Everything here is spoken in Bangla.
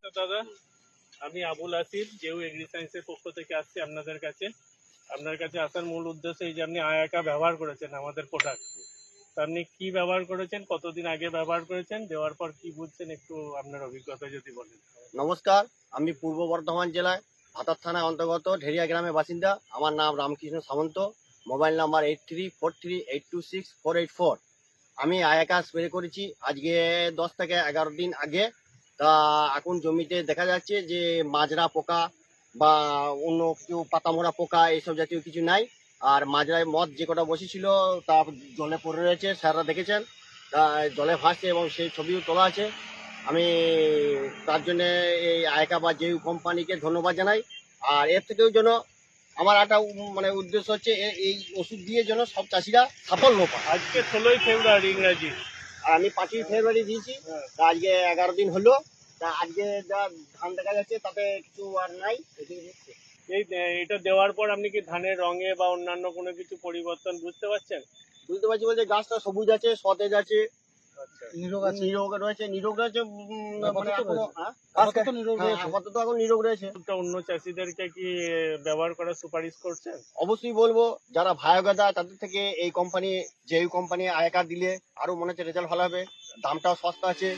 নমস্কার দাদা, আমি আবুল আসিফ, জেউ এগ্রি সায়েন্সের পক্ষ থেকে আসছি আপনাদের কাছে। আপনার কাছে আসার মূল উদ্দেশ্য এই যে আপনি আয়াকা ব্যবহার করেছেন আমাদের প্রোডাক্ট। তা আপনি কি ব্যবহার করেছেন, কতদিন আগে ব্যবহার করেছেন, দেওয়ার পর কি বুঝছেন, একটু আপনার অভিজ্ঞতা যদি বলেন। নমস্কার, আমি পূর্ব বর্ধমান জেলায় ভাতার থানার অন্তর্গত ঢেরিয়া গ্রামের বাসিন্দা। আমার নাম রামকৃষ্ণ সামন্ত, মোবাইল নাম্বার 8343826484। আমি আয়াকা স্প্রে করেছি আজকে 10 থেকে 11 দিন আগে। তা এখন জমিতে দেখা যাচ্ছে যে মাজরা পোকা বা অন্য কিছু পাতামোড়া পোকা এইসব জাতীয় কিছু নাই। আর মাজরায় মদ যে কটা বসেছিল তা জলে পড়ে রয়েছে, স্যাররা দেখেছেন, তা জলে ভাসছে এবং সেই ছবিও তোলা আছে। আমি তার জন্য এই আয়কা বা জেউ কোম্পানিকে ধন্যবাদ জানাই। আর এর থেকেও যেন আমার একটা উদ্দেশ্য হচ্ছে এই ওষুধ দিয়ে যেন সব চাষিরা সাফল্য পায়। আজকে 16ই ফেব্রুয়ারি ইংরাজি, আর আমি 5ই ফেব্রুয়ারি দিয়েছি, তা আজকে 11 দিন হলো। তা আজকে যা ধান দেখা যাচ্ছে তাতে কিছু আর নাই। এটা দেওয়ার পর আপনি কি ধানের রঙে বা অন্যান্য কোনো কিছু পরিবর্তন বুঝতে পারছেন? বুঝতে পারছি বলতে গাছটা সবুজ আছে, সতেজ আছে, আচ্ছা, নিরোগ রয়েছে। মানে এখনো আপাতত নিরোগ রয়েছে। আপাতত এখন নিরোগ রয়েছে। ওষুধটা অন্য চাষিদেরকে কি ব্যবহার করার সুপারিশ করছেন? অবশ্যই বলবো, যারা ভায়োগাদা তাদের থেকে এই কোম্পানি, জেউ কোম্পানি আয়কা দিলে আরো মনে হচ্ছে রেজাল্ট ভালো হবে। দামটাও সস্তা আছে।